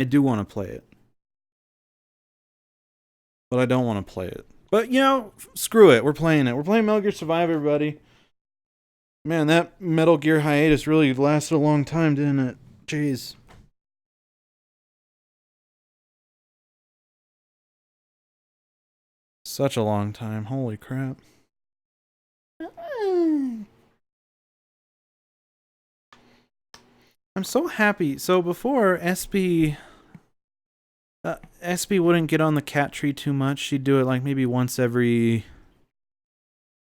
I do want to play it. But I don't want to play it. But, you know, screw it. We're playing it. We're playing Metal Gear Survive, everybody. Man, that Metal Gear hiatus really lasted a long time, didn't it? Jeez. Such a long time. Holy crap. I'm so happy. So before, SB wouldn't get on the cat tree too much. She'd do it like maybe once every,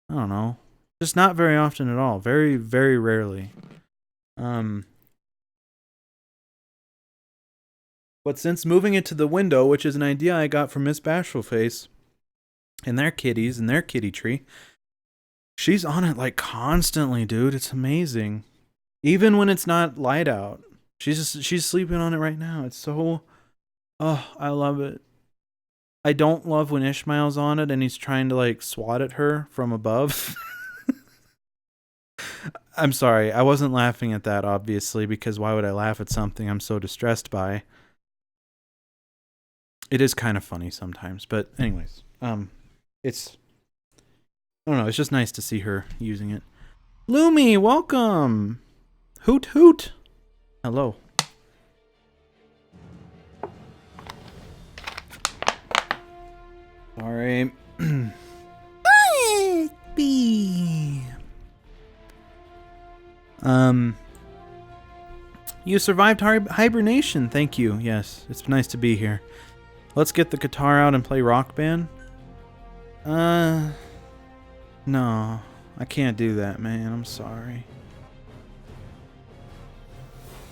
I don't know, just not very often at all. Very, very rarely. But since moving it to the window, which is an idea I got from Miss Bashfulface and their kitties and their kitty tree, she's on it like constantly, dude. It's amazing. Even when it's not light out. She's sleeping on it right now. It's so, oh, I love it. I don't love when Ishmael's on it and he's trying to like swat at her from above. I'm sorry, I wasn't laughing at that, obviously, because why would I laugh at something I'm so distressed by? It is kind of funny sometimes, but anyways, it's, I don't know, it's just nice to see her using it. Lumi, welcome! Hoot hoot! Hello. Sorry. You survived hibernation. Thank you. Yes, it's nice to be here. Let's get the guitar out and play Rock Band. No. I can't do that, man. I'm sorry.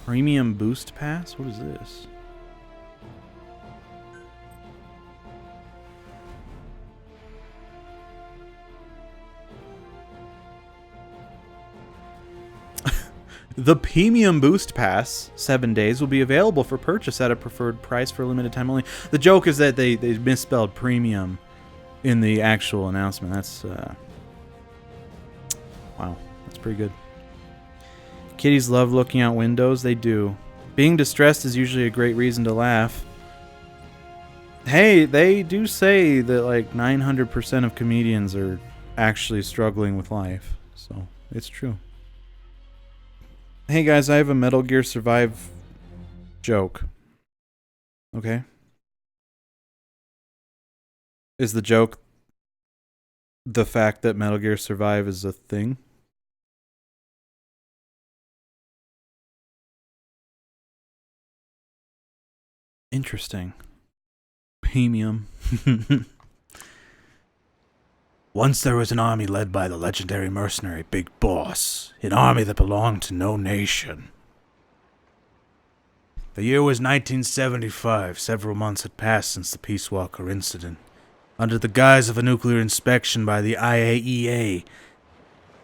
Premium Boost Pass? What is this? The Premium Boost Pass, 7 days, will be available for purchase at a preferred price for a limited time only. The joke is that they misspelled premium in the actual announcement. That's, wow, that's pretty good. Kitties love looking out windows. They do. Being distressed is usually a great reason to laugh. Hey, they do say that like 900% of comedians are actually struggling with life. So, it's true. Hey guys, I have a Metal Gear Survive joke. Okay? Is the joke the fact that Metal Gear Survive is a thing? Interesting. Premium. Once there was an army led by the legendary mercenary Big Boss, an army that belonged to no nation. The year was 1975. Several months had passed since the Peace Walker incident. Under the guise of a nuclear inspection by the IAEA,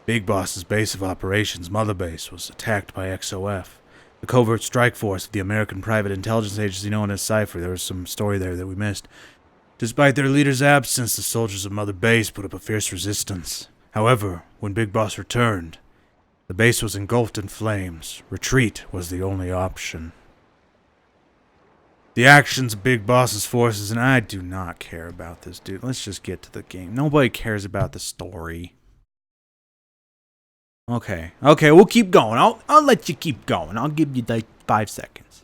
Big Boss's base of operations, Mother Base, was attacked by XOF, the covert strike force of the American private intelligence agency known as Cypher. There was some story there that we missed. Despite their leader's absence, the soldiers of Mother Base put up a fierce resistance. However, when Big Boss returned, the base was engulfed in flames. Retreat was the only option. The actions of Big Boss's forces, and I do not care about this, dude. Let's just get to the game. Nobody cares about the story. Okay, we'll keep going. I'll let you keep going. I'll give you like 5 seconds.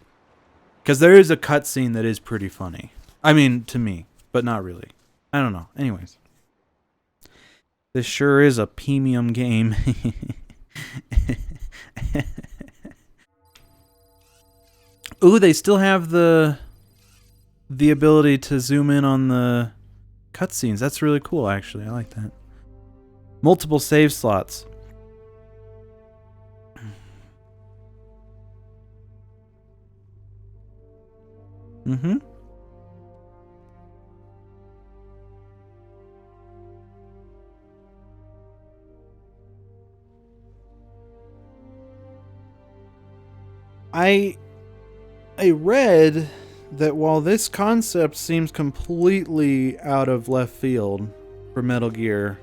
Because there is a cutscene that is pretty funny. I mean, to me. But not really. I don't know. Anyways. This sure is a premium game. Ooh, they still have the ability to zoom in on the cutscenes. That's really cool, actually. I like that. Multiple save slots. Mm-hmm. I read that while this concept seems completely out of left field for Metal Gear,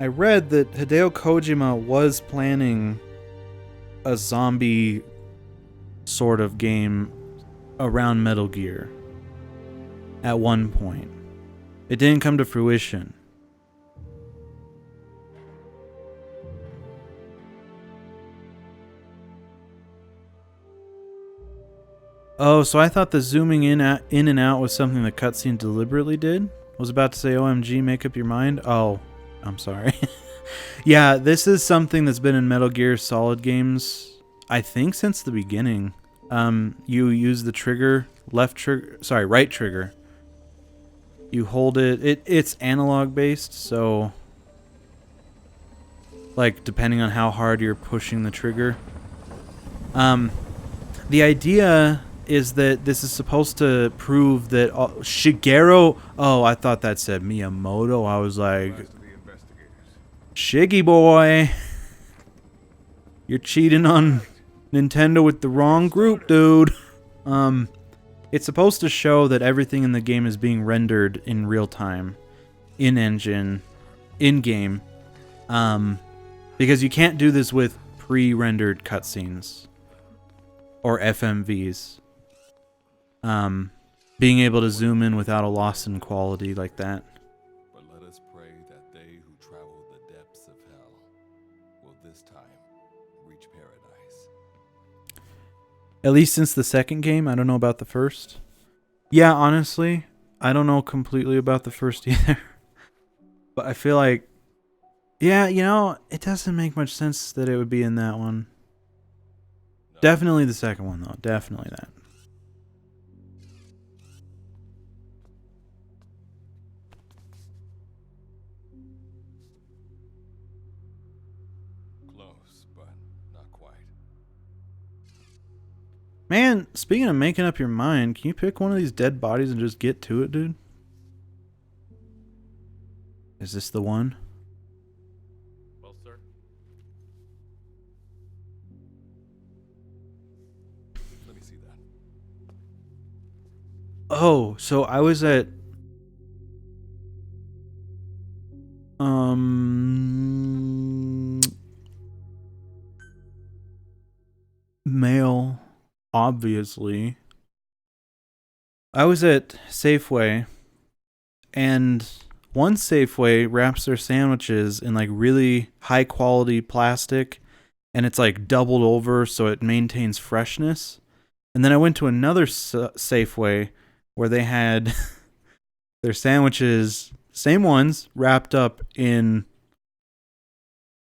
I read that Hideo Kojima was planning a zombie sort of game around Metal Gear at one point. It didn't come to fruition. Oh, so I thought the zooming in and out was something the cutscene deliberately did? I was about to say, OMG, make up your mind. Oh, I'm sorry. Yeah, this is something that's been in Metal Gear Solid games, I think, since the beginning. You use the trigger, right trigger. You hold it. It's analog based, so like depending on how hard you're pushing the trigger. The idea is that this is supposed to prove that Shigeru. Oh, I thought that said Miyamoto. I was like, Shiggy boy, you're cheating on Nintendo with the wrong group, dude. It's supposed to show that everything in the game is being rendered in real time, in-engine, in-game, because you can't do this with pre-rendered cutscenes or FMVs. Being able to zoom in without a loss in quality like that. But let us pray that they who travel the depths of hell will this time reach paradise. At least since the second game. I don't know about the first. Yeah, honestly, I don't know completely about the first either. But I feel like, yeah, you know, it doesn't make much sense that it would be in that one. No. Definitely the second one, though. Definitely that. Man, speaking of making up your mind, can you pick one of these dead bodies and just get to it, dude? Is this the one? Well, sir. Let me see that. Oh, so I was at mail. Obviously, I was at Safeway, and one Safeway wraps their sandwiches in like really high quality plastic, and it's like doubled over so it maintains freshness. And then I went to another Safeway where they had their sandwiches, same ones, wrapped up in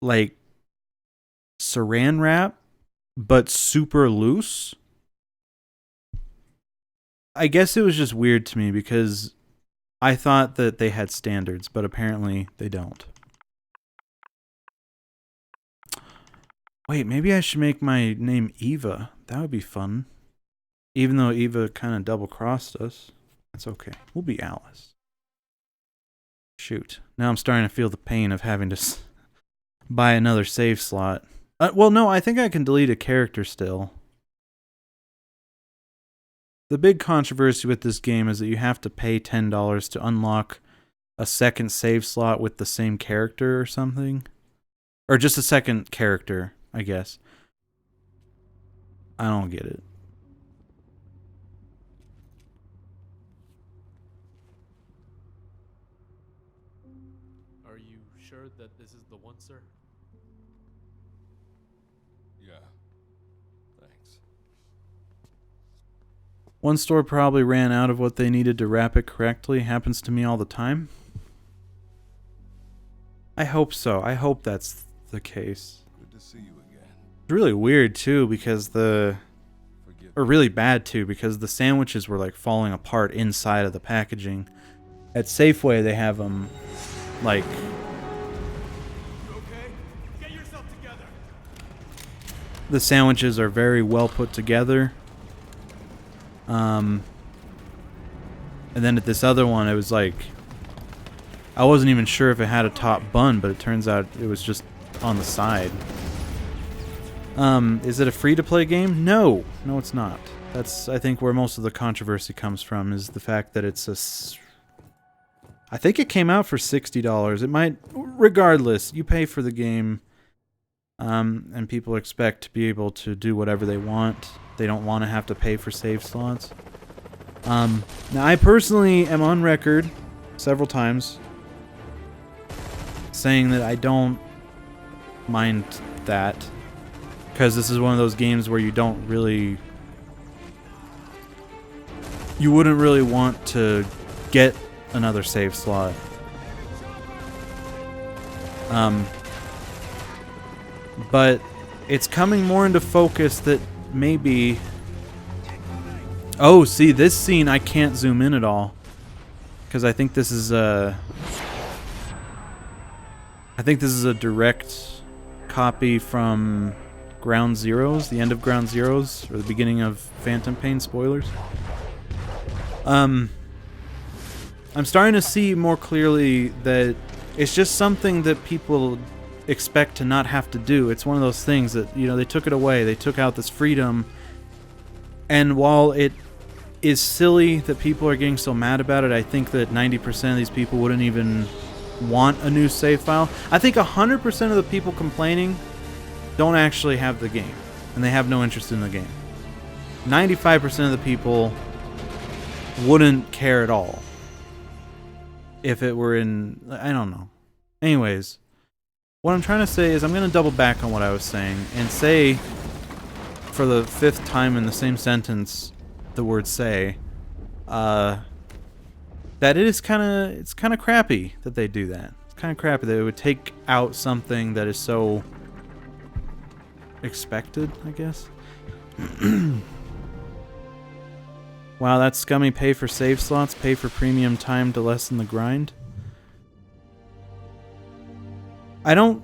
like saran wrap, but super loose. I guess it was just weird to me because I thought that they had standards, but apparently they don't. Wait, maybe I should make my name Eva. That would be fun. Even though Eva kind of double-crossed us. That's okay. We'll be Alice. Shoot. Now I'm starting to feel the pain of having to buy another save slot. Well, no, I think I can delete a character still. The big controversy with this game is that you have to pay $10 to unlock a second save slot with the same character or something. Or just a second character, I guess. I don't get it. Are you sure that this is the one, sir? Yeah. Thanks. One store probably ran out of what they needed to wrap it correctly. Happens to me all the time. I hope so. I hope that's the case. Good to see you again. It's really weird too because really bad too because the sandwiches were like falling apart inside of the packaging. At Safeway they have them like You okay? Get yourself together. the sandwiches are very well put together. And then at this other one, it was like, I wasn't even sure if it had a top bun, but it turns out it was just on the side. Is it a free-to-play game? No, it's not. That's, I think, where most of the controversy comes from, is the fact that it's I think it came out for $60. It might, regardless, you pay for the game, and people expect to be able to do whatever they want. they don't want to have to pay for save slots. Now I personally am on record several times saying that I don't mind that, because this is one of those games where you wouldn't really want to get another save slot. But it's coming more into focus that maybe... Oh, see, this scene I can't zoom in at all, because I think this is a direct copy from Ground Zeroes, the end of Ground Zeroes, or the beginning of Phantom Pain. Spoilers. I'm starting to see more clearly that it's just something that people expect to not have to do. It's one of those things that, you know, they took it away. They took out this freedom. And while it is silly that people are getting so mad about it, I think that 90% of these people wouldn't even want a new save file. I think 100% of the people complaining don't actually have the game, and they have no interest in the game. 95% of the people wouldn't care at all if it were in... I don't know. Anyways, what I'm trying to say is I'm going to double back on what I was saying and say, for the 5th time in the same sentence, the word say, that it's kind of crappy that they do that. It's kind of crappy that it would take out something that is so expected, I guess. Wow, that's scummy. Pay for save slots, pay for premium time to lessen the grind. Well,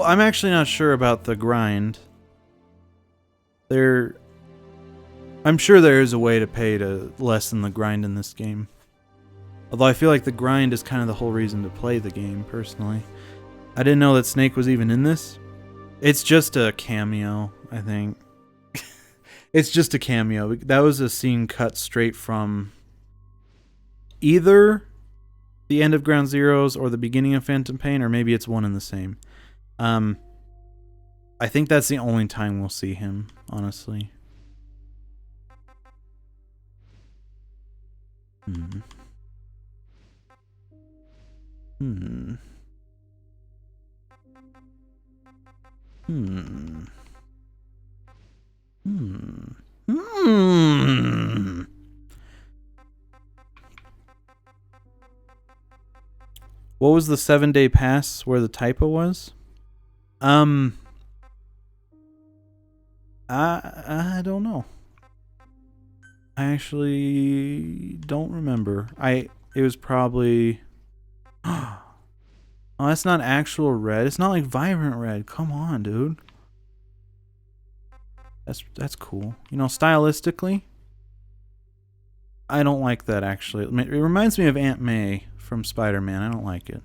I'm actually not sure about the grind. I'm sure there is a way to pay to lessen the grind in this game. Although I feel like the grind is kind of the whole reason to play the game, personally. I didn't know that Snake was even in this. It's just a cameo, I think. It's just a cameo. That was a scene cut straight from either the end of Ground Zeroes or the beginning of Phantom Pain, or maybe it's one and the same. I think that's the only time we'll see him, honestly. Hmm. What was the 7-day pass where the typo was? I don't know. I actually don't remember. It was probably... Oh, that's not actual red. It's not like Vibrant Red. Come on, dude. That's cool. You know, stylistically, I don't like that, actually. It reminds me of Aunt May from Spider-Man. I don't like it.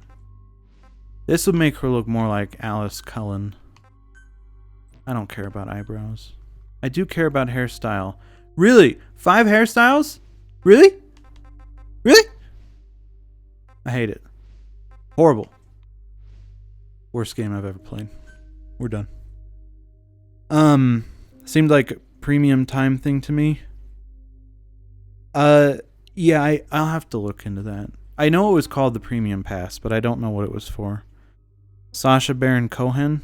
This would make her look more like Alice Cullen. I don't care about eyebrows. I do care about hairstyle. Really? 5 hairstyles? Really? Really? I hate it. Horrible. Worst game I've ever played. We're done. Seemed like a premium time thing to me. Yeah, I'll have to look into that. I know it was called the Premium Pass, but I don't know what it was for. Sacha Baron Cohen?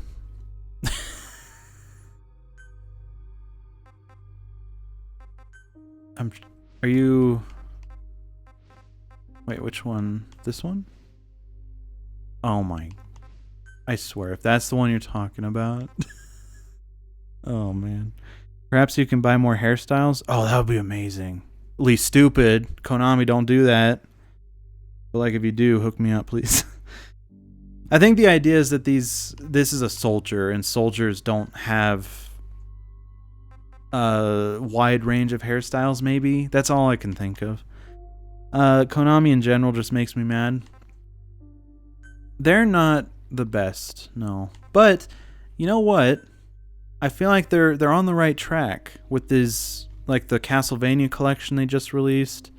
Are you... Wait, which one? This one? Oh my... I swear, if that's the one you're talking about... Oh man. Perhaps you can buy more hairstyles? Oh, that would be amazing. At least stupid. Konami, don't do that. But like, if you do, hook me up, please. I think the idea is that this is a soldier, and soldiers don't have a wide range of hairstyles, maybe. That's all I can think of. Konami in general just makes me mad. They're not the best, no. But, you know what? I feel like they're on the right track with this, like the Castlevania collection they just released,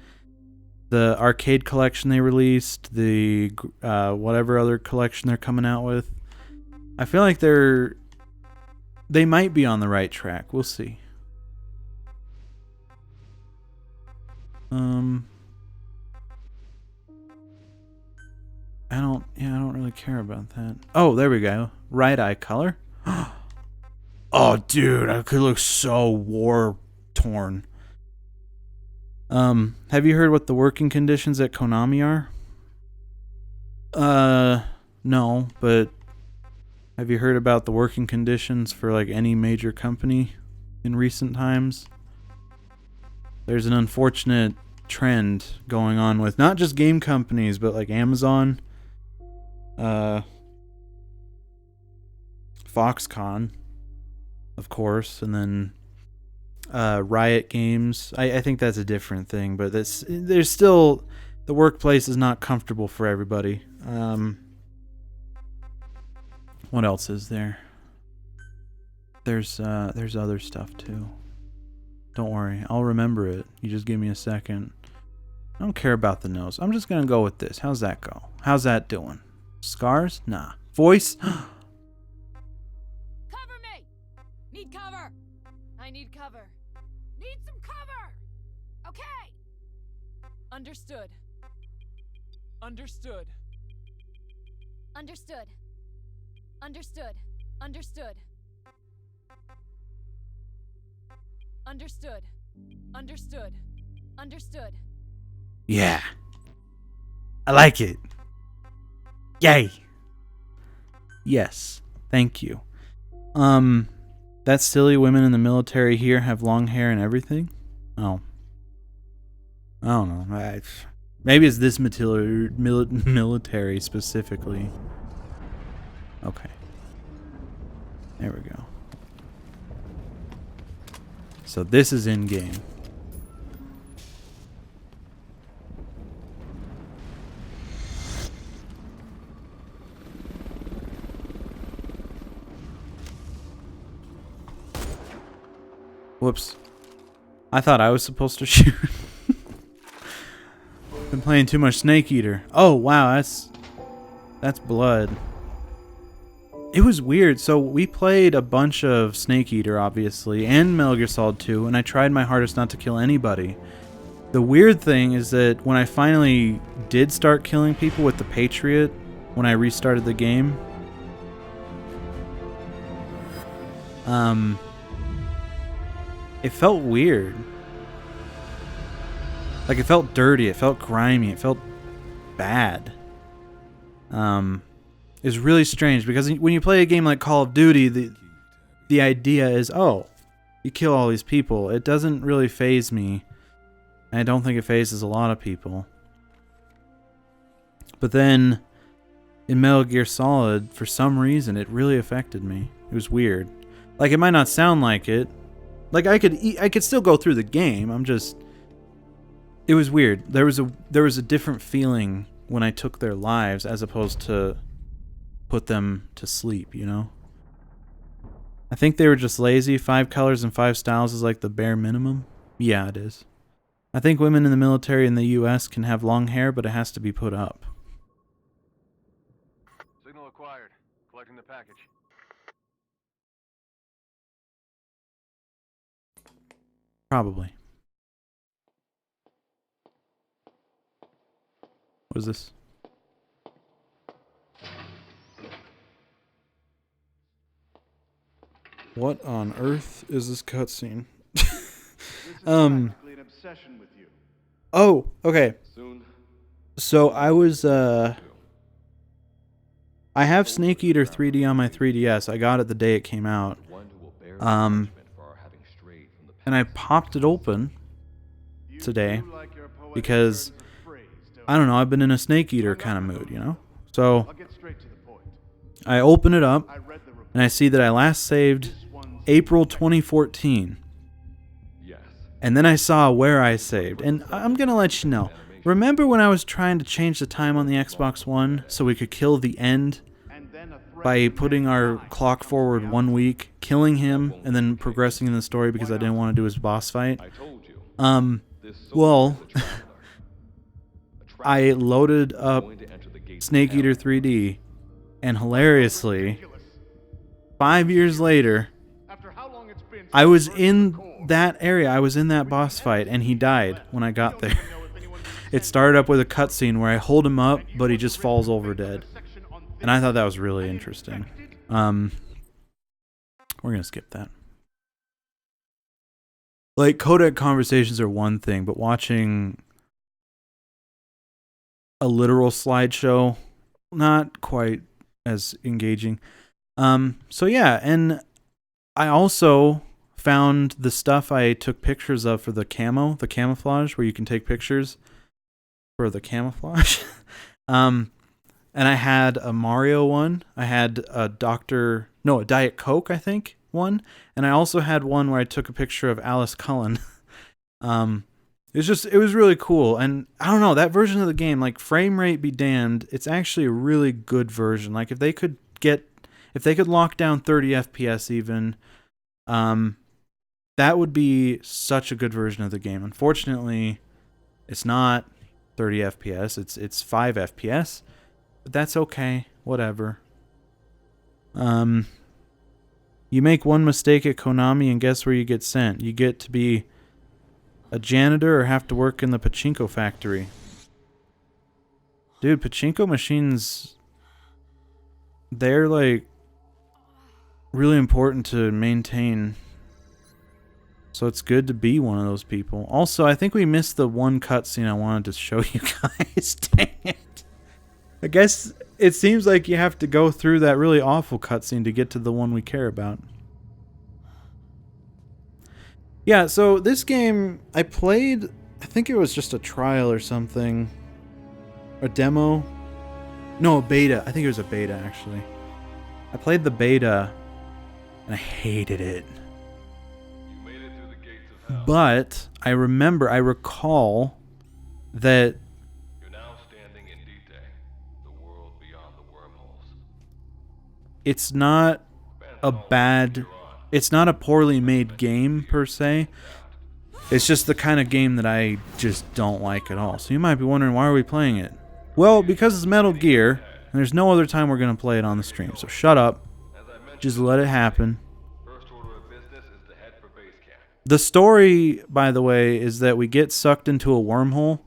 the arcade collection they released, the whatever other collection they're coming out with. I feel like they're they might be on the right track. We'll see. I don't really care about that. Oh, there we go. Right eye color. Oh, dude, I could look so war torn. Have you heard what the working conditions at Konami are? No, but have you heard about the working conditions for like any major company in recent times? There's an unfortunate trend going on with not just game companies, but like Amazon, Foxconn, of course, and then Riot Games. I think that's a different thing, but there's still, the workplace is not comfortable for everybody. What else is there? There's other stuff too. Don't worry, I'll remember it. You just give me a second. I don't care about the nose. I'm just gonna go with this. How's that go? How's that doing? Scars? Nah. Voice? Cover me! Need cover! I need cover. Need some cover! Okay! Understood. Understood. Understood. Understood. Understood. Understood. Understood. Understood. Yeah. I like it. Yay. Yes. Thank you. That's silly. Women in the military here have long hair and everything. Oh. I don't know. Maybe it's this military specifically. Okay. There we go. So this is in game. Whoops. I thought I was supposed to shoot. Been playing too much Snake Eater. Oh wow, that's blood. It was weird. So we played a bunch of Snake Eater, obviously, and Metal Gear Solid 2, and I tried my hardest not to kill anybody. The weird thing is that when I finally did start killing people with the Patriot, when I restarted the game, it felt weird. Like, it felt dirty, it felt grimy, it felt bad. It was really strange, because when you play a game like Call of Duty, the idea is, oh, you kill all these people. It doesn't really faze me. I don't think it phases a lot of people. But then, in Metal Gear Solid, for some reason, it really affected me. It was weird. Like, it might not sound like it. Like, I could still go through the game. It was weird. There was a different feeling when I took their lives as opposed to put them to sleep, you know? I think they were just lazy. 5 colors and 5 styles is like the bare minimum. Yeah, it is. I think women in the military in the US can have long hair, but it has to be put up. Signal acquired. Collecting the package. Probably. What is this? What on earth is this cutscene? An obsession with you. Oh, okay. Soon, So I was, I have Snake Eater 3D on my 3DS. I got it the day it came out. one who will bear punishment for our having strayed from the And I path. popped it open You today do like your poetic because, turns of phrase, don't I don't know, I've been in a Snake Eater kind of mood, you know? So I'll get straight to the point. I open it up I read the report. and I see that I last saved This one's April 2014. Yes. And then I saw where I saved. And I'm going to let you know. Remember when I was trying to change the time on the Xbox One so we could kill the end and then a threat by to putting men's our lives clock comes forward from 1 week, killing him, and then progressing in the story because I didn't want to do his boss fight? I told you. Well, This sword is a traveler. A traveler I loaded up going to enter the gates of Snake hell. Eater 3D, and hilariously, 5 years later, I was in that area. I was in that boss fight, and he died when I got there. It started up with a cutscene where I hold him up, but he just falls over dead. And I thought that was really interesting. We're gonna skip that. Like, codec conversations are one thing, but watching a literal slideshow, not quite as engaging. So yeah, and I also found the stuff I took pictures of for the camouflage, where you can take pictures for the camouflage. And I had a Mario one. I had a Diet Coke, I think, one. And I also had one where I took a picture of Alice Cullen. It was really cool. And I don't know, that version of the game, like, frame rate be damned, it's actually a really good version. Like, if they could lock down 30 FPS even, that would be such a good version of the game. Unfortunately, it's not 30 FPS, it's 5 FPS. But that's okay, whatever. You make one mistake at Konami and guess where you get sent? You get to be a janitor or have to work in the pachinko factory. Dude, pachinko machines, they're like really important to maintain. So it's good to be one of those people. Also, I think we missed the one cutscene I wanted to show you guys. Dang it. I guess it seems like you have to go through that really awful cutscene to get to the one we care about. Yeah, so this game I played, I think it was just a trial or something. A demo. No, a beta. I think it was a beta, actually. I played the beta, and I hated it. You made it through the gates of hell. But I recall that You're now standing in Dite, the world beyond the wormholes. it's not it's not a poorly made game per se. It's just the kind of game that I just don't like at all. So you might be wondering, why are we playing it? Well, because it's Metal Gear, and there's no other time we're going to play it on the stream. So shut up. Just let it happen. First order of business is to head for base camp. The story, by the way, is that we get sucked into a wormhole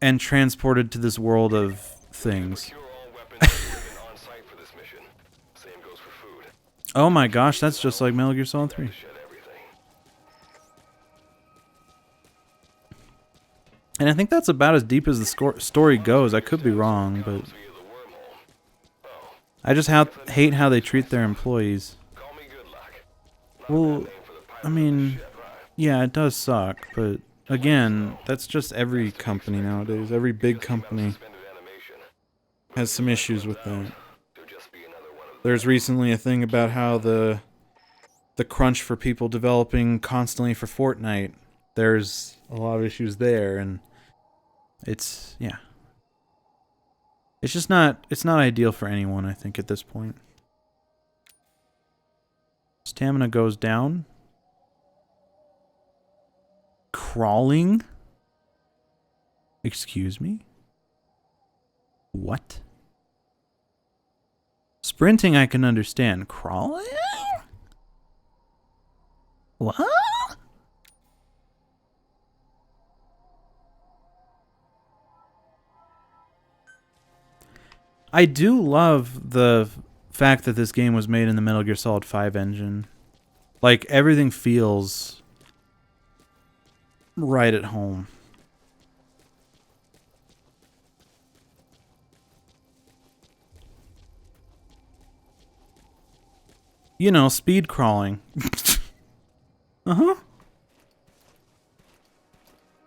and transported to this world of things. Secure all weapons given on site for this mission. Same goes for food. Oh my gosh, that's just like Metal Gear Solid 3. Shed everything. And I think that's about as deep as the story goes. I could be wrong, but Via the wormhole. Oh, I just hate how they treat their employees. call me good luck. Well, For the pilot I mean, yeah, it does suck, but again, that's just every company nowadays. Every big company suspended animation. has some issues with that. There'll just be another one of There's recently a thing about how the crunch for people developing constantly for Fortnite, there's a lot of issues there, and it's just not ideal for anyone, I think, at this point. Stamina goes down. Crawling? Excuse me? What? Sprinting I can understand. Crawling? What? I do love the fact that this game was made in the Metal Gear Solid 5 engine. Like, everything feels right at home. You know, speed crawling. Uh-huh.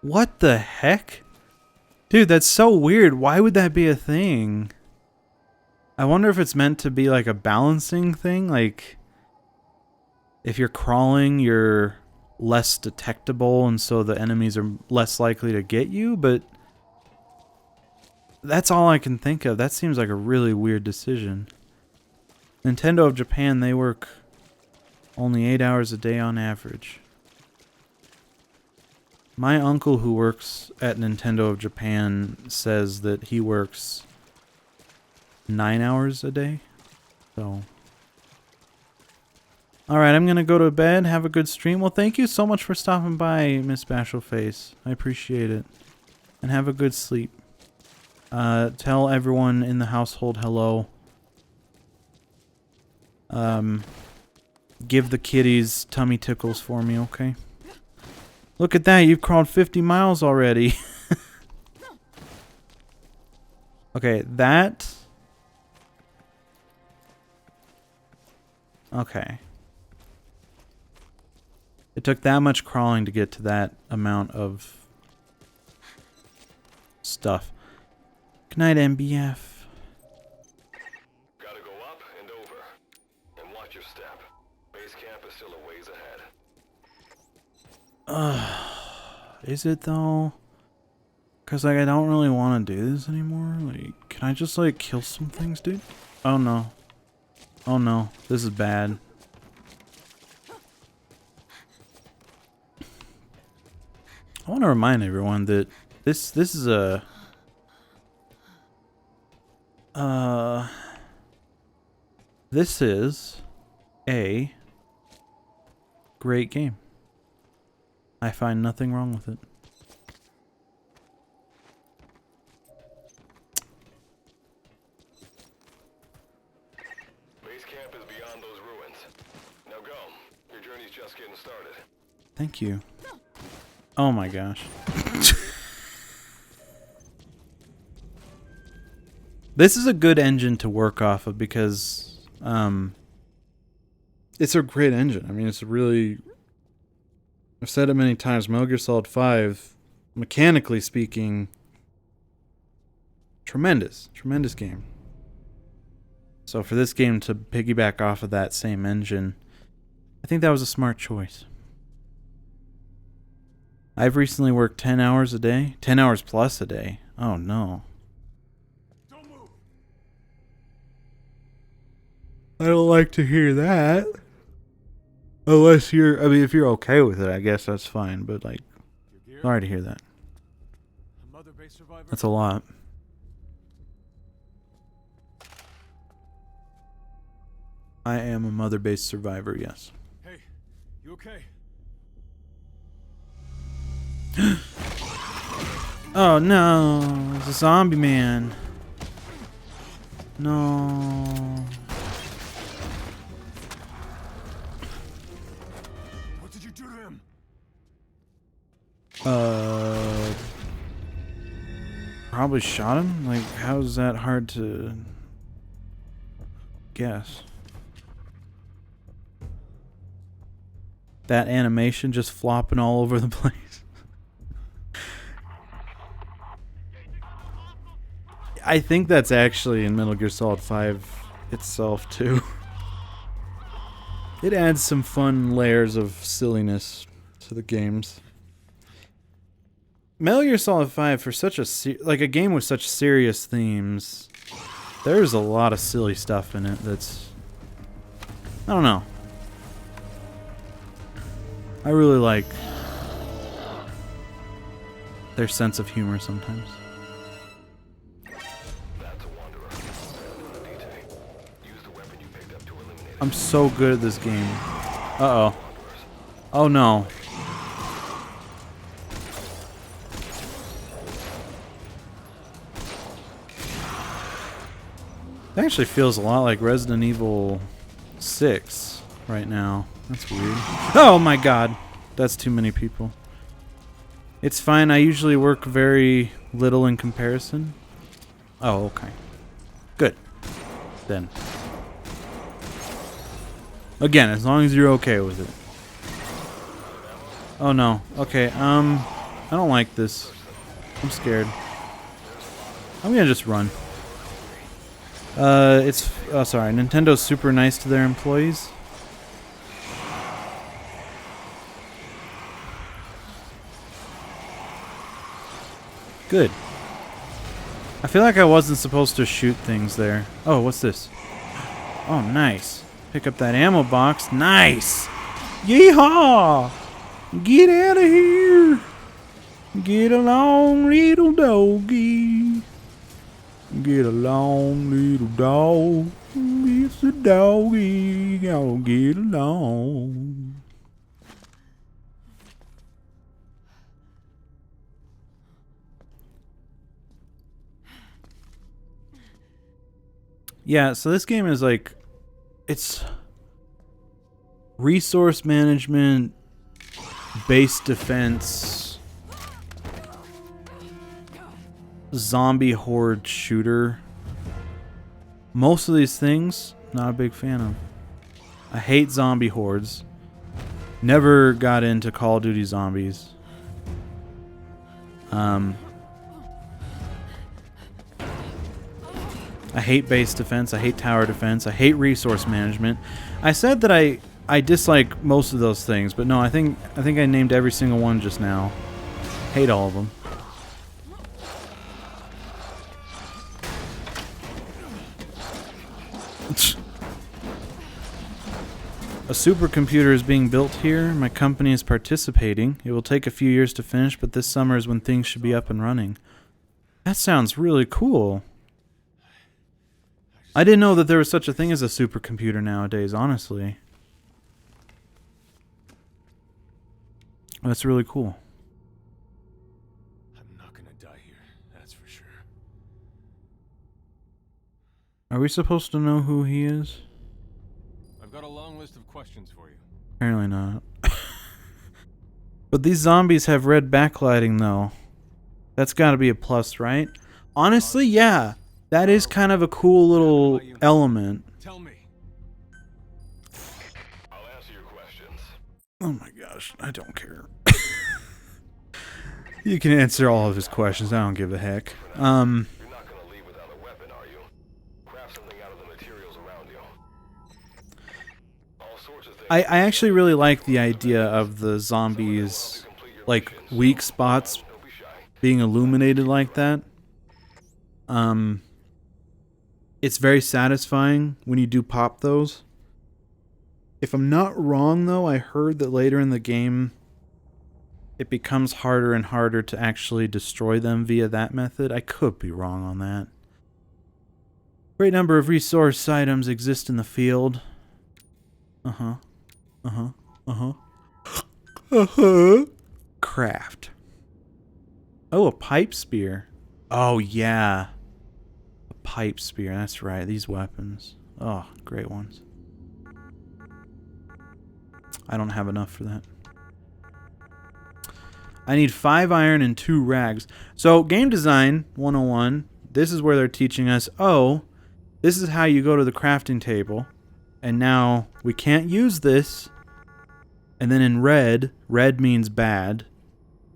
What the heck? Dude, that's so weird. Why would that be a thing? I wonder if it's meant to be like a balancing thing. Like, if you're crawling, you're less detectable, and so the enemies are less likely to get you, but that's all I can think of. That seems like a really weird decision. Nintendo of Japan, they work only 8 hours a day on average. My uncle who works at Nintendo of Japan says that he works 9 hours a day. So All right, I'm going to go to bed. Have a good stream. Well, thank you so much for stopping by, Miss Bashfulface. I appreciate it. And have a good sleep. Tell everyone in the household hello. Give the kitties tummy tickles for me, okay? Look at that, you've crawled 50 miles already. Okay, that... Okay. It took that much crawling to get to that amount of stuff. Good night, MBF. Gotta go up and over. And watch your step. Base camp is still a ways ahead. Is it though? Cause like I don't really want to do this anymore. Like, can I just like kill some things, dude? Oh no. Oh no, this is bad. I want to remind everyone that this is a this is a great game. I find nothing wrong with it. Base camp is beyond those ruins. Now go. Your journey's just getting started. Thank you. Oh my gosh. This is a good engine to work off of because it's a great engine. I mean, it's a really... I've said it many times, Metal Gear Solid 5, mechanically speaking, tremendous game. So for this game to piggyback off of that same engine, I think that was a smart choice. I've recently worked 10 hours a day. 10 hours plus a day. Oh no. Don't move. I don't like to hear that. Unless you're, I mean, if you're okay with it, I guess that's fine. But like, sorry to hear that. A mother base survivor? That's a lot. I am a mother-based survivor, yes. Hey, you okay? Oh no, it's a zombie man. No. What did you do to him? Probably shot him? Like, how is that hard to guess? That animation just flopping all over the place. I think that's actually in Metal Gear Solid 5 itself, too. It adds some fun layers of silliness to the games. Metal Gear Solid 5, for such a like a game with such serious themes, there's a lot of silly stuff in it that's... I don't know. I really like their sense of humor sometimes. That's a wanderer. Use the weapon you picked up to eliminate I'm so good at this game. Uh-oh. Oh no. It actually feels a lot like Resident Evil 6 right now. That's weird. Oh my god. That's too many people. It's fine. I usually work very little in comparison. Oh, okay. Good. Then. Again, as long as you're okay with it. Oh no. Okay, I don't like this. I'm scared. I'm gonna just run. Oh sorry, Nintendo's super nice to their employees. Good. I feel like I wasn't supposed to shoot things there. Oh, what's this? Oh, nice. Pick up that ammo box. Nice! Yeehaw! Get out of here! Get along, little doggy. Get along, little dog. Get It's a doggy, I'll get along. Yeah, so this game is like, it's resource management, base defense, zombie horde shooter. Most of these things, not a big fan of. I hate zombie hordes. Never got into Call of Duty Zombies. I hate base defense. I hate tower defense. I hate resource management. I said that I dislike most of those things, but no, I think I named every single one just now. Hate all of them. A supercomputer is being built here. My company is participating. It will take a few years to finish, but this summer is when things should be up and running. That sounds really cool. I didn't know that there was such a thing as a supercomputer nowadays, honestly. That's really cool. I'm not gonna die here, that's for sure. Are we supposed to know who he is? I've got a long list of questions for you. Apparently not. But these zombies have red backlighting, though. That's gotta be a plus, right? Honestly, yeah. That is kind of a cool little element. Tell me. I'll answer your questions. Oh my gosh, I don't care. You can answer all of his questions, I don't give a heck. You're not gonna leave without a weapon, are you? Craft something out of the materials around you. All sorts of things. I actually really like the idea of the zombies, like, weak spots Don't be shy. being illuminated like that. It's very satisfying when you do pop those. If I'm not wrong, though, I heard that later in the game, it becomes harder and harder to actually destroy them via that method. I could be wrong on that. Great number of resource items exist in the field. Craft. Oh, a pipe spear. Oh, yeah. A pipe spear, that's right. These weapons. Oh, great ones. I don't have enough for that. I need 5 iron and 2 rags. So, game design 101. This is where they're teaching us, oh, this is how you go to the crafting table. And now we can't use this. And then in red means bad.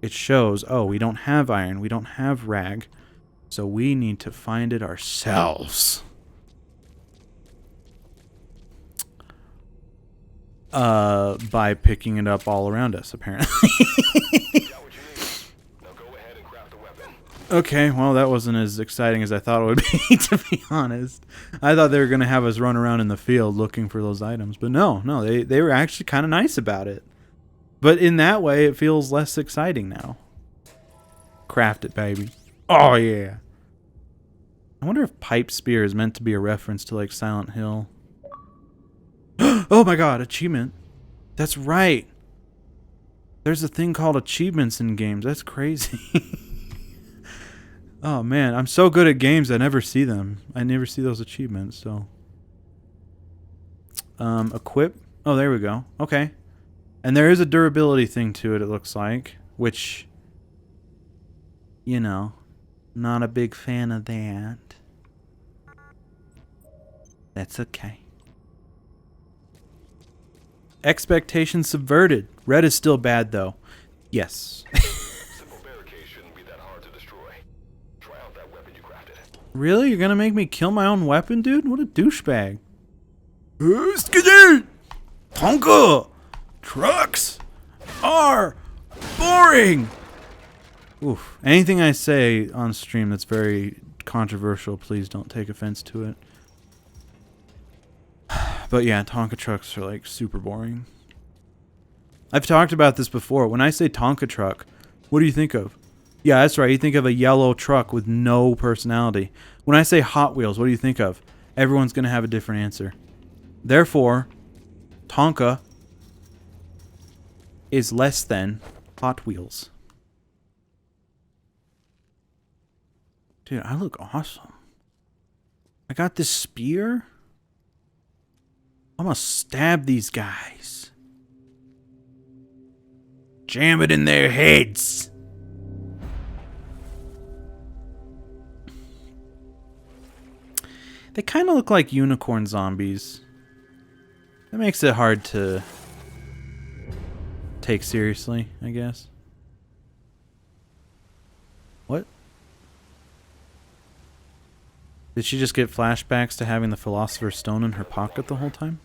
It shows, oh, we don't have iron, we don't have rag. So we need to find it ourselves. By picking it up all around us, apparently. Got what you need. Now go ahead and craft a weapon. Okay, well, that wasn't as exciting as I thought it would be, to be honest. I thought they were going to have us run around in the field looking for those items. But no, they were actually kind of nice about it. But in that way, it feels less exciting now. Craft it, baby. Oh, yeah. I wonder if Pipe Spear is meant to be a reference to, like, Silent Hill. Oh my god, achievement. That's right. There's a thing called achievements in games. That's crazy. Oh man, I'm so good at games I never see them. I never see those achievements, so. Equip. Oh, there we go. Okay. And there is a durability thing to it, it looks like. Which, you know, not a big fan of that. That's okay. Expectations subverted. Red is still bad, though. Yes. Simple barricade shouldn't be that hard to destroy. Try out that weapon you crafted. Really? You're gonna make me kill my own weapon, dude? What a douchebag. Skidoo! Tonka! Trucks are boring! Oof. Anything I say on stream that's very controversial, please don't take offense to it. But yeah, Tonka trucks are like super boring. I've talked about this before. When I say Tonka truck, what do you think of? Yeah, that's right. You think of a yellow truck with no personality. When I say Hot Wheels, what do you think of? everyone's going to have a different answer. Therefore, Tonka is less than Hot Wheels. Dude, I look awesome. I got this spear. I'm gonna stab these guys. Jam it in their heads. They kind of look like unicorn zombies. That makes it hard to take seriously, I guess. What? Did she just get flashbacks to having the Philosopher's Stone in her pocket the whole time?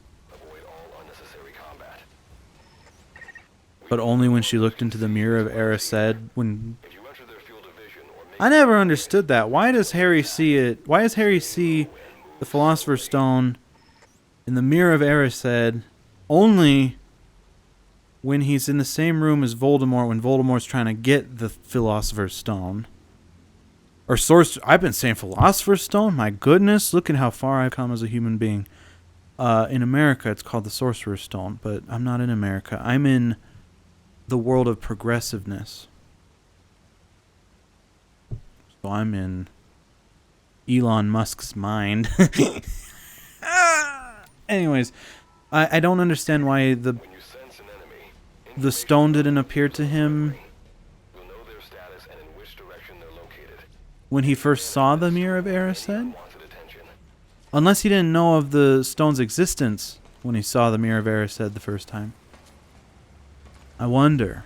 But only when she looked into the mirror of Erised when... I never understood that. Why does Harry see it? Why does Harry see the Philosopher's Stone in the mirror of Erised only when he's in the same room as Voldemort when Voldemort's trying to get the Philosopher's Stone? Or I've been saying Philosopher's Stone? My goodness, look at how far I've come as a human being. In America, it's called the Sorcerer's Stone, but I'm not in America. I'm in the world of progressiveness. So I'm in Elon Musk's mind. Anyways, I don't understand why the stone didn't appear to him when he first saw the mirror of Erised. Unless he didn't know of the stone's existence when he saw the mirror of Erised the first time. I wonder.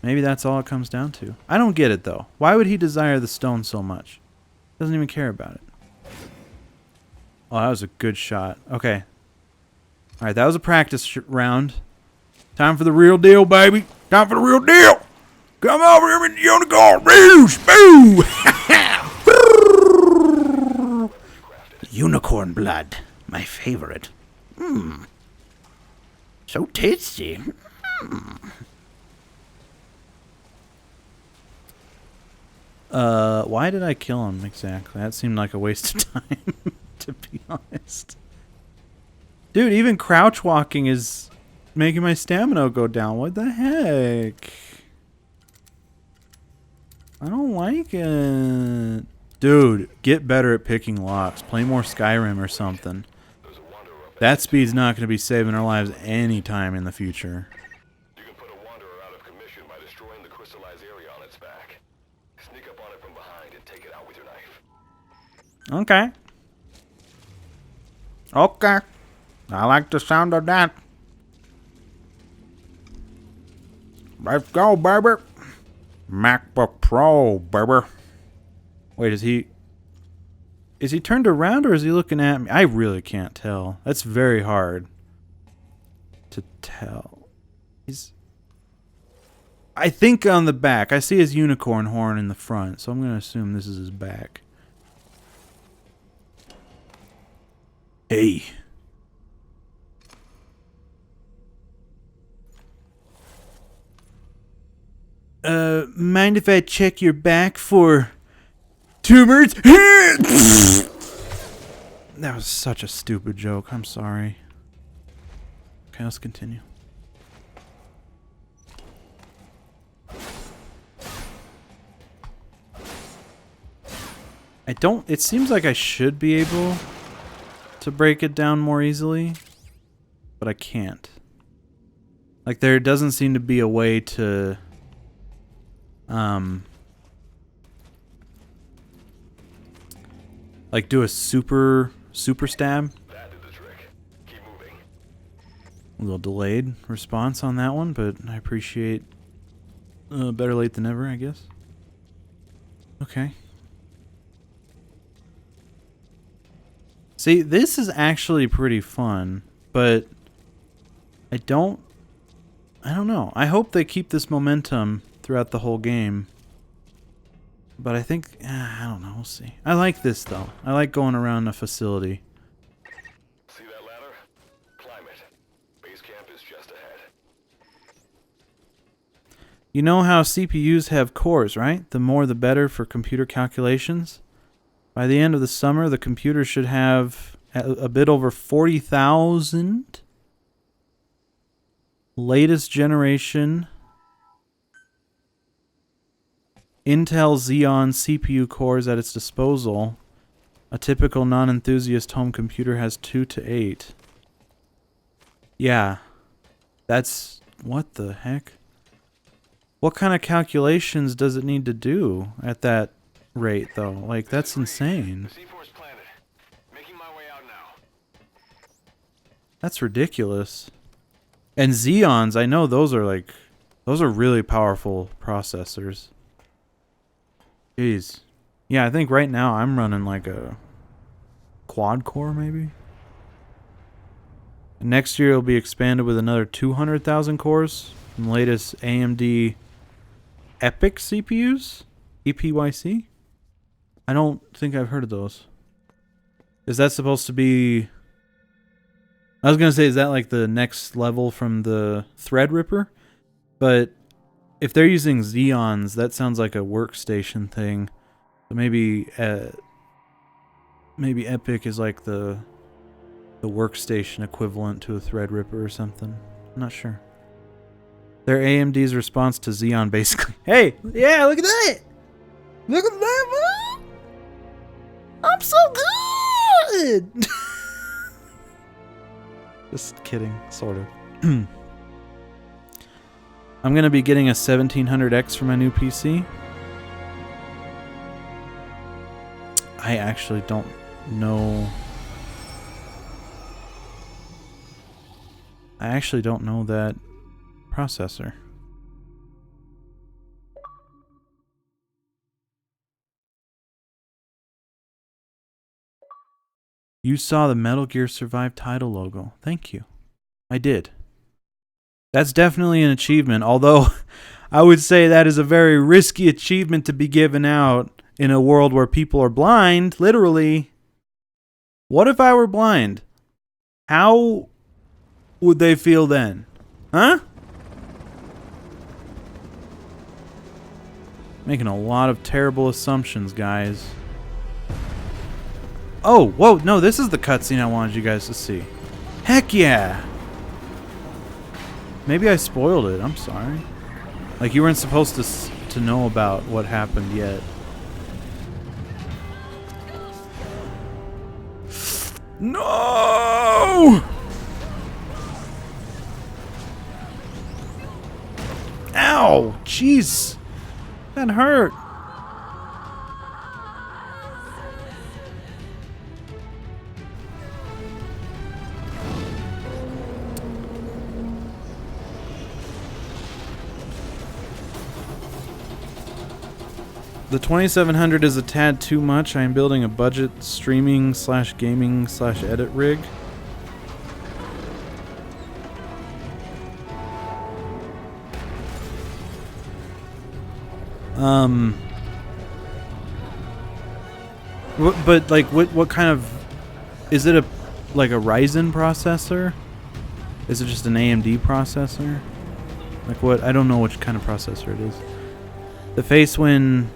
Maybe that's all it comes down to. I don't get it, though. Why would he desire the stone so much? Doesn't even care about it. Oh, that was a good shot. Okay. Alright, that was a practice round. Time for the real deal, baby. Time for the real deal. Come over here with the unicorn. Boo! Unicorn blood. My favorite. So tasty. Why did I kill him exactly? That seemed like a waste of time, to be honest. Dude, even crouch walking is making my stamina go down. What the heck? I don't like it. Dude, get better at picking locks. Play more Skyrim or something. That speed's not going to be saving our lives anytime in the future. You can put a wanderer out of commission by destroying the crystallized area on its back. Sneak up on it from behind and take it out with your knife. Okay. Okay. I like the sound of that. Let's go, baby. MacBook Pro, baby. Wait, is he turned around or is he looking at me? I really can't tell. That's very hard to tell. I think on the back. I see his unicorn horn in the front, so I'm going to assume this is his back. Hey. Mind if I check your back for tumors? That was such a stupid joke. I'm sorry. Okay, let's continue. It seems like I should be able to break it down more easily, but I can't. Like, there doesn't seem to be a way to like do a super stab. That did the trick. Keep moving. A little delayed response on that one, but I appreciate better late than never, I guess. Okay. See, this is actually pretty fun, but I don't know. I hope they keep this momentum throughout the whole game. But I think, I don't know, we'll see. I like this, though. I like going around a facility. See that ladder? Climb it. Base camp is just ahead. You know how CPUs have cores, right? The more the better for computer calculations? By the end of the summer, the computer should have a bit over 40,000 latest generation Intel Xeon CPU cores at its disposal. A typical non-enthusiast home computer has 2 to 8. Yeah. That's... what the heck? What kind of calculations does it need to do at that rate, though? Like, that's insane. That's ridiculous. And Xeons, I know those are like... those are really powerful processors. Jeez. Yeah, I think right now I'm running like a quad core, maybe? Next year it'll be expanded with another 200,000 cores from the latest AMD EPYC CPUs? EPYC? I don't think I've heard of those. Is that supposed to be... I was going to say, is that like the next level from the Threadripper? But if they're using Xeons, that sounds like a workstation thing. So maybe EPYC is like the workstation equivalent to a Threadripper or something. I'm not sure. They're AMD's response to Xeon, basically. Hey, yeah, look at that! Look at that, man! I'm so good! Just kidding, sort of. I'm gonna be getting a 1700X for my new PC. I actually don't know. I actually don't know that processor. You saw the Metal Gear Survive title logo. Thank you. I did. That's definitely an achievement, although I would say that is a very risky achievement to be given out in a world where people are blind, literally. What if I were blind? How would they feel then? Huh? Making a lot of terrible assumptions, guys. Oh, whoa, no, this is the cutscene I wanted you guys to see. Heck yeah! Maybe I spoiled it, I'm sorry. Like, you weren't supposed to know about what happened yet. No! Ow! Jeez! That hurt! The 2700 is a tad too much. I am building a budget streaming / gaming / edit rig. But like, what kind of, is it like a Ryzen processor? Is it just an AMD processor? Like what? I don't know which kind of processor it is. The face when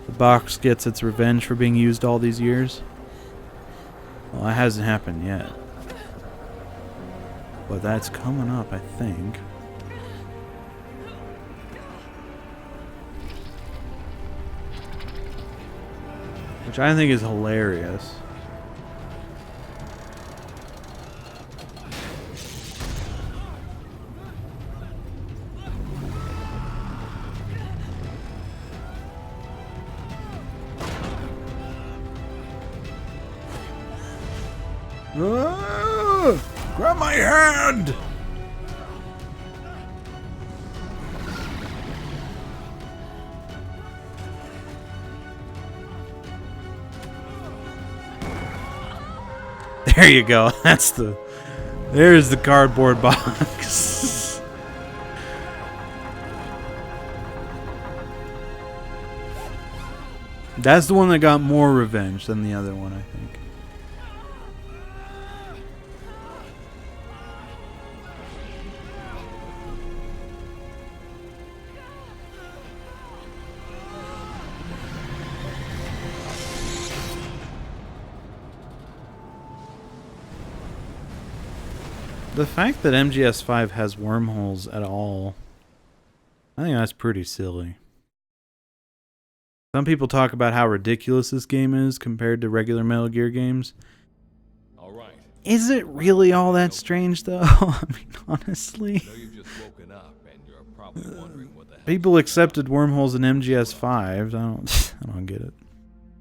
the box gets its revenge for being used all these years? Well, that hasn't happened yet. But that's coming up, I think. Which I think is hilarious. Grab my hand! There you go. There's the cardboard box. That's the one that got more revenge than the other one, I think. The fact that MGS5 has wormholes at all, I think that's pretty silly. Some people talk about how ridiculous this game is compared to regular Metal Gear games. All right. Is it really all that strange, though? I mean, honestly. I know you've just woken up and you're probably wondering what the hell. People accepted wormholes in MGS5. I don't get it.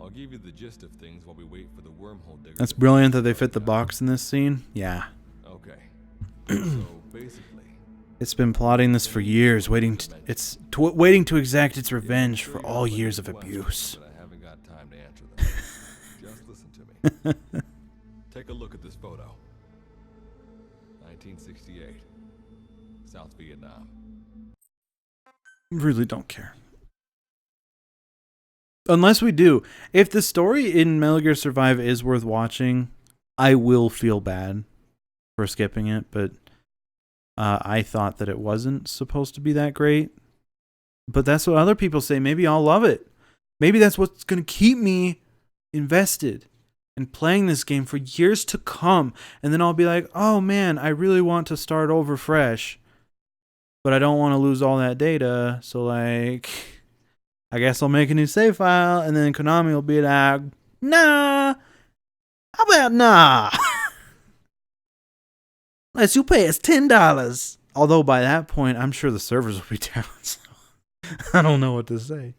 I'll give you the gist of things while we wait for the wormhole digger. That's brilliant that they fit the box in this scene. Yeah. Okay. So basically, It's been plotting this for years, waiting to exact its revenge for all years of abuse. but I haven't got time to answer them. Just listen to me. Take a look at this photo. 1968. South Vietnam. Really don't care. Unless we do. If the story in Metal Gear Survive is worth watching, I will feel bad for skipping it, but I thought that it wasn't supposed to be that great. But that's what other people say. Maybe I'll love it. Maybe that's what's going to keep me invested in playing this game for years to come. And then I'll be like, oh man, I really want to start over fresh, but I don't want to lose all that data. So like, I guess I'll make a new save file, and then Konami will be like, nah, how about nah? Unless you pay us $10. Although by that point, I'm sure the servers will be down, so I don't know what to say.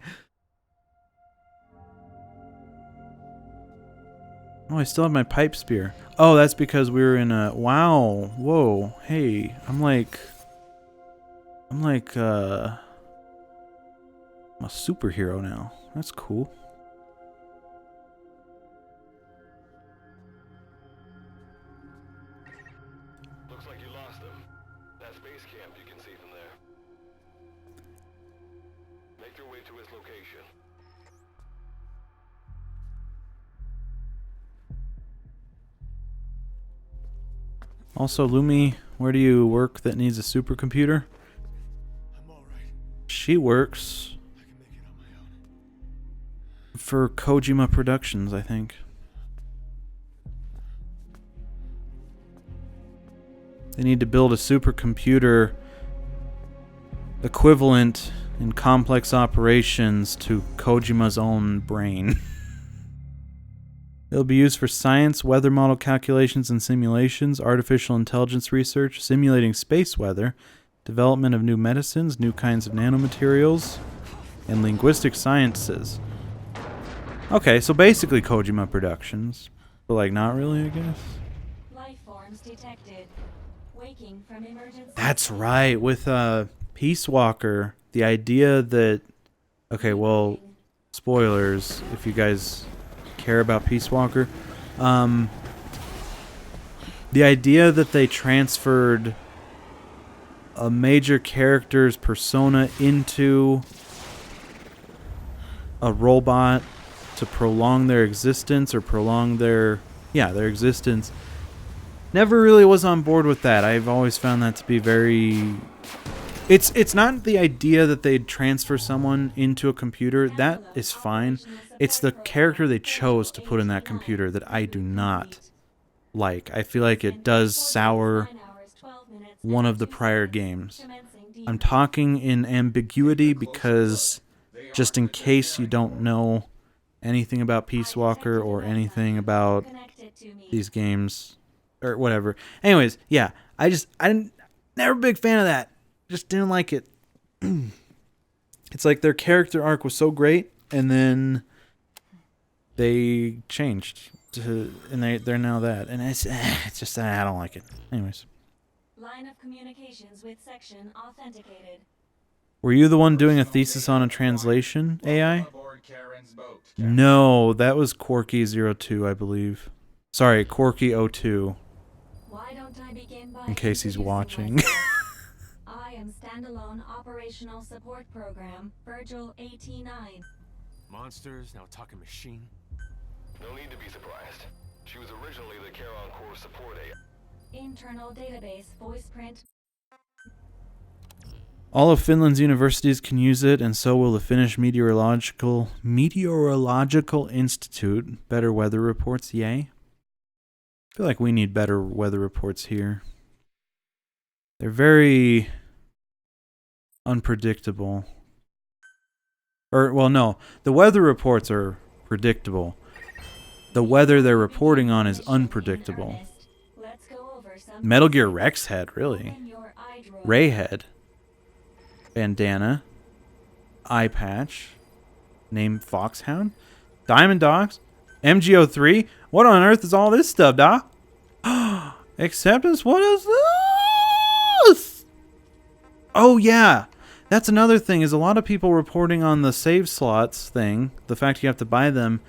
Oh, I still have my pipe spear. Oh, that's because we were in a... Wow. Whoa. Hey, I'm a superhero now. That's cool. Looks like you lost them. That's base camp, you can see from there. Make your way to his location. Also, Lumi, where do you work that needs a supercomputer? I'm alright. She works I can make it on my own. for Kojima Productions, I think. They need to build a supercomputer equivalent in complex operations to Kojima's own brain. It'll be used for science, weather model calculations and simulations, artificial intelligence research, simulating space weather, development of new medicines, new kinds of nanomaterials, and linguistic sciences. Okay, so basically Kojima Productions. But like not really, I guess. Life forms detected. Waking from emergency. That's right, with Peace Walker, the idea that... Okay, well, spoilers, if you guys care about Peace Walker. The idea that they transferred a major character's persona into a robot to prolong their existence or prolong their existence. Never really was on board with that. I've always found that to be very... It's not the idea that they'd transfer someone into a computer. That is fine. It's the character they chose to put in that computer that I do not like. I feel like it does sour one of the prior games. I'm talking in ambiguity because just in case you don't know anything about Peace Walker or anything about these games or whatever. Anyways, yeah, I didn't, never a big fan of that. Just didn't like it. It's like their character arc was so great, and then they changed to, and they're now that, and it's just I don't like it. Anyways, Line of communications with section authenticated. were you the one doing a thesis on a translation AI? No, that was Corky02, I believe. Sorry, Corky02. Why don't I begin by In case he's introducing watching. myself? I am standalone operational support program Virgil 89. Monsters, now talking machine. No need to be surprised. She was originally the Charon Core support AI. Internal database voice print. All of Finland's universities can use it, and so will the Finnish Meteorological Institute. Better weather reports, yay. I feel like we need better weather reports here. They're very unpredictable. Or, well, no. The weather reports are predictable. The weather they're reporting on is unpredictable. Let's go over some Metal Gear Rex head, really. Open your iDroid. Ray head. Bandana. Eye patch. Name Foxhound. Diamond Dogs. MGO3. What on earth is all this stuff, doc? Acceptance? What is this? Oh, yeah. That's another thing, is a lot of people reporting on the save slots thing, the fact you have to buy them,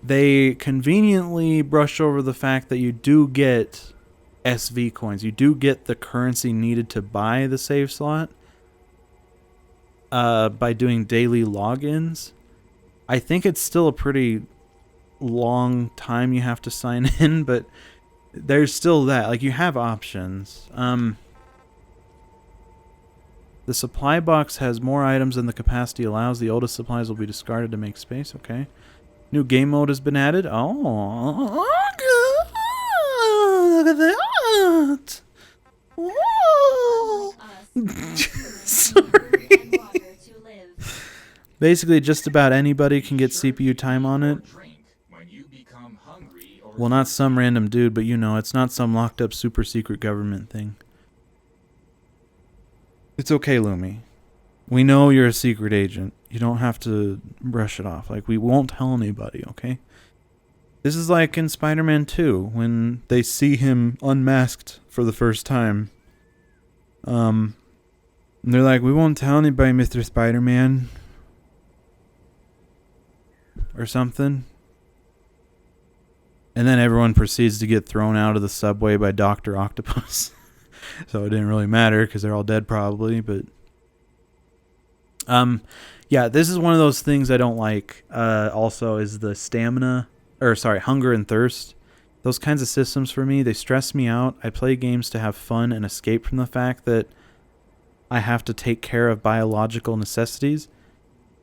they conveniently brush over the fact that you do get SV coins. You do get the currency needed to buy the save slot by doing daily logins. I think it's still a pretty long time you have to sign in, but there's still that. Like, you have options. The supply box has more items than the capacity allows. The oldest supplies will be discarded to make space. Okay. New game mode has been added. Oh, look at that. Whoa. Sorry. Basically, just about anybody can get CPU time on it. Well, not some random dude, but you know, it's not some locked up super secret government thing. It's okay, Lumi. We know you're a secret agent. You don't have to brush it off. Like, we won't tell anybody, okay? This is like in Spider-Man 2, when they see him unmasked for the first time. And they're like, we won't tell anybody, Mr. Spider-Man. Or something. And then everyone proceeds to get thrown out of the subway by Dr. Octopus. So it didn't really matter because they're all dead probably, but yeah, this is one of those things I don't like. Also is the hunger and thirst. Those kinds of systems for me, they stress me out. I play games to have fun and escape from the fact that I have to take care of biological necessities.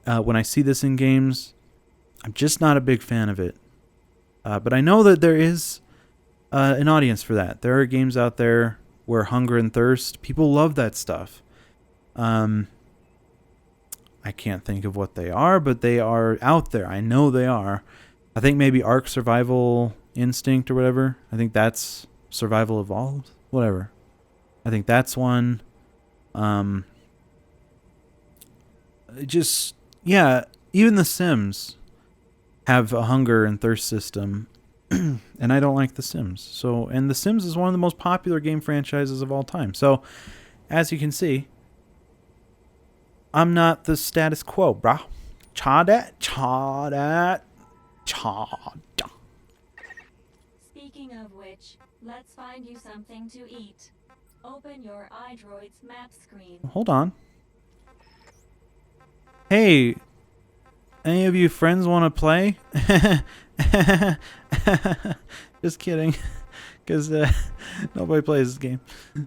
When I see this in games, I'm just not a big fan of it. But I know that there is an audience for that. There are games out there where hunger and thirst, people love that stuff. I can't think of what they are, but they are out there. I know they are. I think maybe Ark Survival Instinct or whatever. I think that's Survival Evolved. Whatever. I think that's one. Yeah, even The Sims have a hunger and thirst system. And I don't like The Sims. So, and The Sims is one of the most popular game franchises of all time. So, as you can see, I'm not the status quo, brah. Speaking of which, let's find you something to eat. Open your iDroid's map screen. Hold on. Hey, any of you friends want to play? Just kidding. Because nobody plays this game.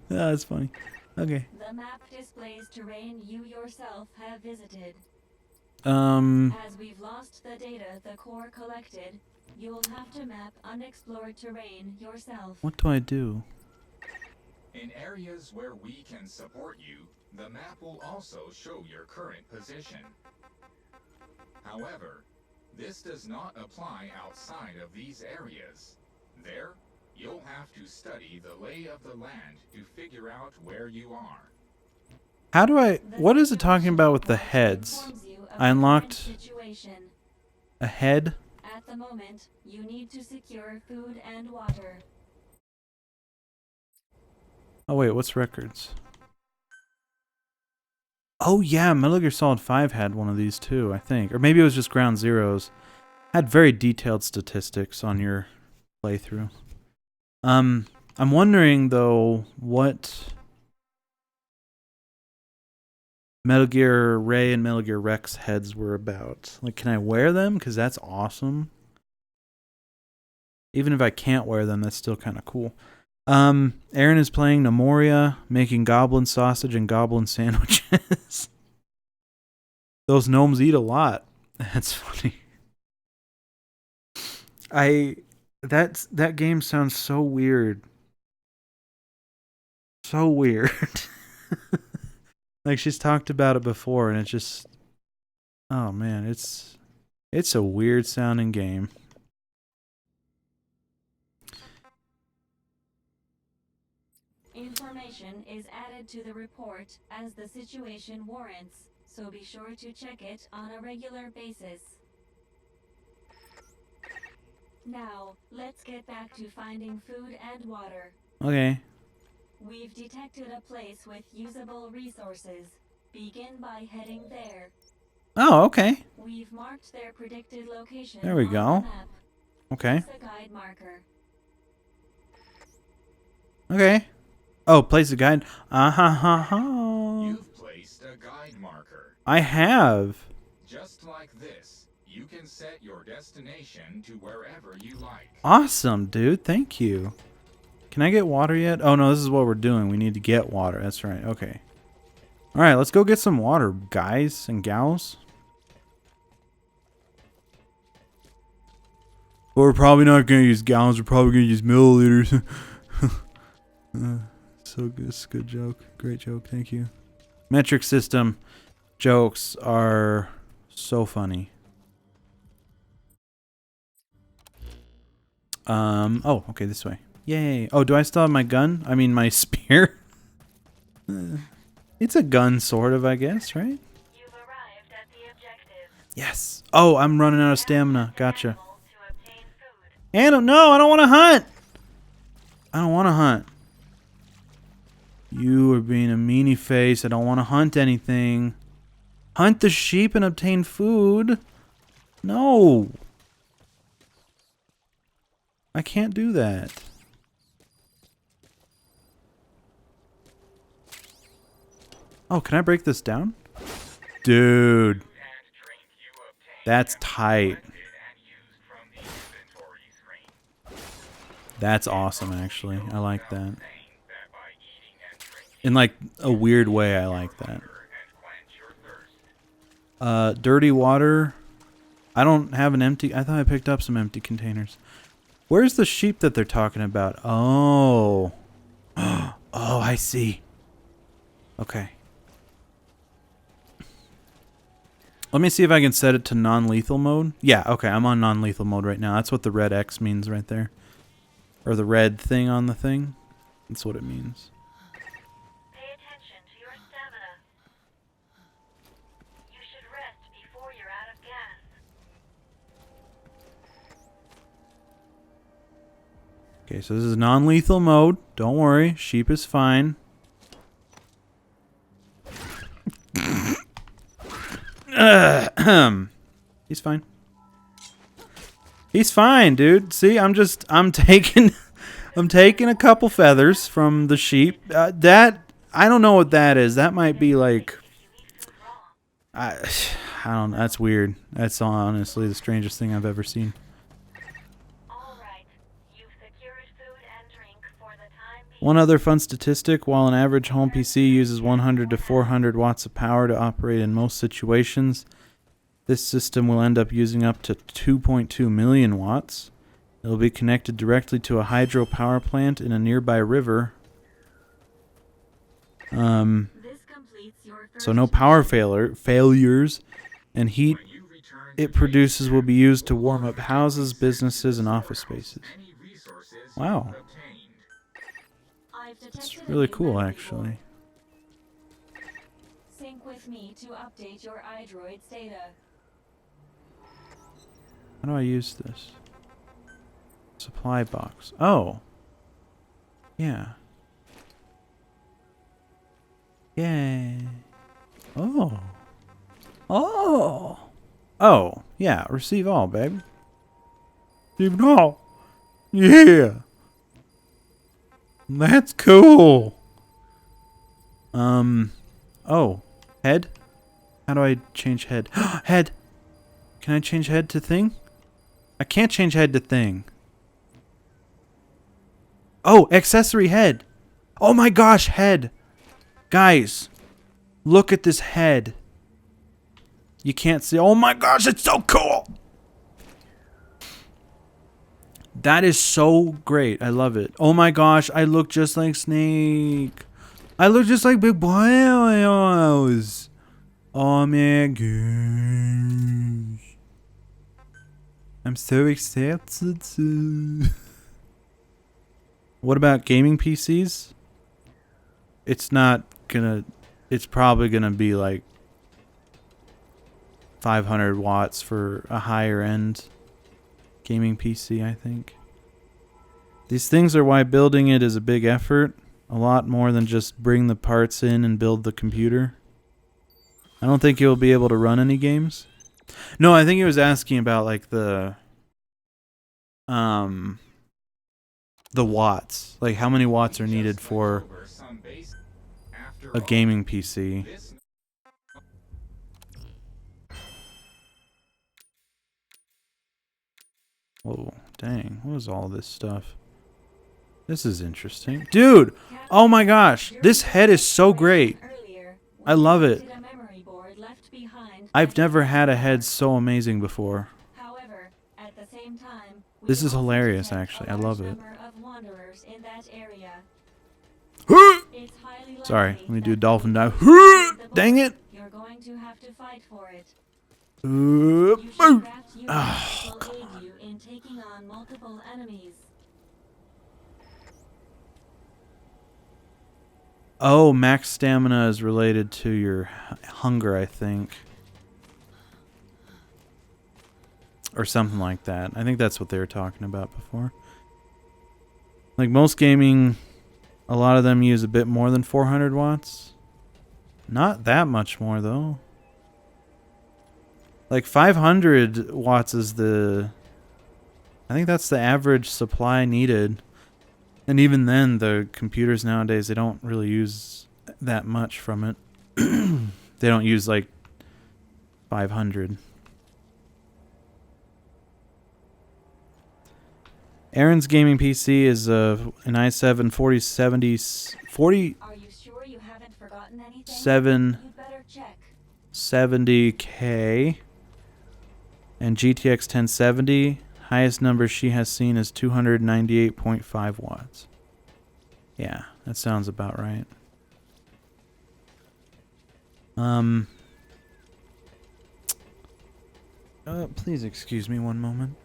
That's funny. Okay. The map displays terrain you yourself have visited. As we've lost the data the core collected, you'll have to map unexplored terrain yourself. What do I do? In areas where we can support you, the map will also show your current position. However, this does not apply outside of these areas. There, you'll have to study the lay of the land to figure out where you are. How do I... What is it talking about with the heads? I unlocked a head. At the moment, you need to secure food and water. Oh wait, what's records? Oh yeah, Metal Gear Solid 5 had one of these too, I think. Or maybe it was just Ground Zeroes. Had very detailed statistics on your playthrough. I'm wondering though what Metal Gear Ray and Metal Gear Rex heads were about. Like, can I wear them? Because that's awesome. Even if I can't wear them, that's still kind of cool. Aaron is playing Nemoria, making goblin sausage and goblin sandwiches. Those gnomes eat a lot. That's funny. That game sounds so weird. so weird. Like, she's talked about it before, and it's just, oh man, it's a weird sounding game. Information is added to the report as the situation warrants, so be sure to check it on a regular basis. Now, let's get back to finding food and water. Okay. We've detected a place with usable resources. Begin by heading there. Oh, okay. We've marked their predicted location. There we on go. the map. Okay. Place a guide marker. Okay. Oh, place a guide. Ha. You've placed a guide marker. I have. Just like this, you can set your destination to wherever you like. Awesome, dude. Thank you. Can I get water yet? Oh, no, this is what we're doing. We need to get water. That's right. Okay. All right, let's go get some water, guys and gals. But we're probably not going to use gallons. We're probably going to use milliliters. So good. It's a good joke. Great joke. Thank you. Metric system jokes are so funny. Oh, okay, this way. Yay. Oh, do I still have my gun? I mean, my spear? It's a gun, sort of, I guess, right? You've arrived at the objective. Yes. Oh, I'm running out of stamina. Gotcha. And no, I don't want to hunt. I don't want to hunt. You are being a meanie face. I don't want to hunt anything. Hunt the sheep and obtain food. No. I can't do that. Oh, can I break this down? Dude. That's tight. That's awesome, actually. I like that. In, like, a weird way, I like that. Dirty water. I don't have an empty... I thought I picked up some empty containers. Where's the sheep that they're talking about? Oh. Oh, I see. Okay. Let me see if I can set it to non-lethal mode. Yeah, okay, I'm on non-lethal mode right now. That's what the red X means right there. Or the red thing on the thing. That's what it means. Pay attention to your stamina. You should rest before you're out of gas. Okay, so this is non-lethal mode. Don't worry, sheep is fine. He's fine. He's fine, dude. See, I'm taking a couple feathers from the sheep. That, I don't know what that is. That might be like, I don't know. That's weird. That's honestly the strangest thing I've ever seen. All right. You've secured food and drink for the time being. One other fun statistic, while an average home PC uses 100 to 400 watts of power to operate in most situations, this system will end up using up to 2.2 million watts. It will be connected directly to a hydro power plant in a nearby river. This completes your So no power failures, and heat When you return it to produces will be base, used to warm up houses, businesses, and office spaces. any resources Wow. you've obtained. I've detected It's a really new cool, medical. actually. Sync with me to update your iDroid's data. How do I use this? Supply box. Oh. Yeah. Yay. Oh. Oh. Oh. Yeah. Receive all, baby. Receive all. Yeah. That's cool. Oh. Head? How do I change head? Head. Can I change head to thing? I can't change head to thing. Oh, accessory head. Oh my gosh, head. Guys, look at this head. You can't see. Oh my gosh, it's so cool. That is so great. I love it. Oh my gosh, I look just like Snake. I look just like Big Boss. Oh my gosh. I'm so excited. What about gaming PCs? It's not gonna, it's probably gonna be like 500 watts for a higher end gaming PC, I think. These things are why building it is a big effort. A lot more than just bring the parts in and build the computer. I don't think you'll be able to run any games. No, I think he was asking about like the watts. Like how many watts are needed for a gaming PC. Whoa, dang. What is all this stuff? This is interesting. Dude! Oh my gosh! This head is so great! I love it. I've never had a head so amazing before. However, at the same time, This is hilarious, actually. I love it. Sorry, let me do a dolphin dive. Dang it! You're going to have to fight for it. Oh, You should craft units oh, that will aid you in taking on multiple enemies. oh, max stamina is related to your hunger, I think. Or something like that. I think that's what they were talking about before. Like most gaming, a lot of them use a bit more than 400 watts. Not that much more, though. Like 500 watts is the... I think that's the average supply needed. And even then, the computers nowadays, they don't really use that much from it. They don't use like 500. Aaron's gaming PC is an i7 4070 Are you sure you haven't forgotten anything? 4770 You'd better check. K and GTX 1070. Highest number she has seen is 298.5 watts. Yeah, that sounds about right. Please excuse me one moment.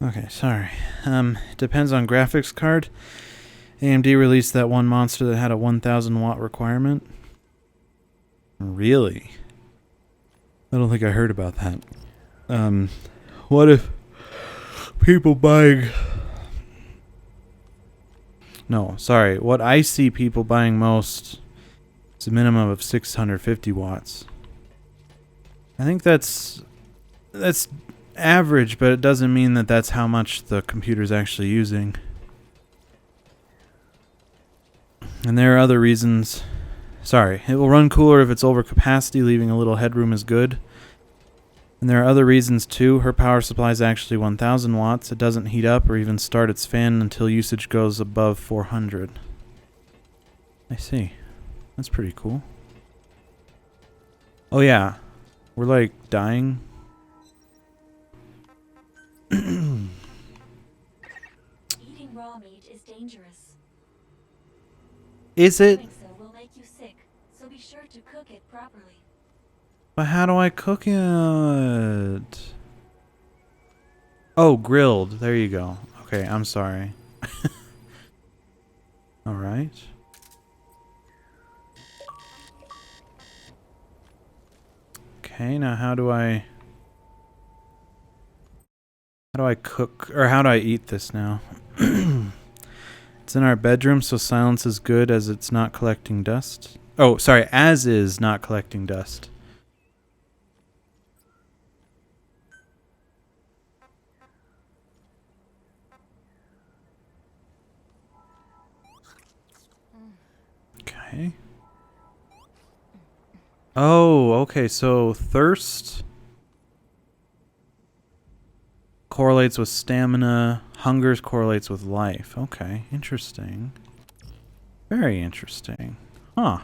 Okay, sorry. Depends on graphics card. AMD released that one monster that had a 1000 watt requirement. Really? I don't think I heard about that. What if people buying... No, sorry. What I see people buying most is a minimum of 650 watts. I think that's average, but it doesn't mean that that's how much the computer's actually using. And there are other reasons. Sorry, it will run cooler if it's over capacity, leaving a little headroom is good. And there are other reasons too. Her power supply is actually 1000 watts. It doesn't heat up or even start its fan until usage goes above 400. I see. That's pretty cool. Oh yeah. We're like dying. Eating raw meat is dangerous. Is it? Doing so will make you sick, so be sure to cook it properly. But how do I cook it? Oh, grilled. There you go. Okay, I'm sorry. Okay, now how do I cook, or how do I eat this now? It's in our bedroom, so silence is good as it's not collecting dust. Oh, sorry, as is not collecting dust. Okay. Oh, okay, so thirst correlates with stamina, hunger correlates with life. Okay, interesting. Very interesting. Huh.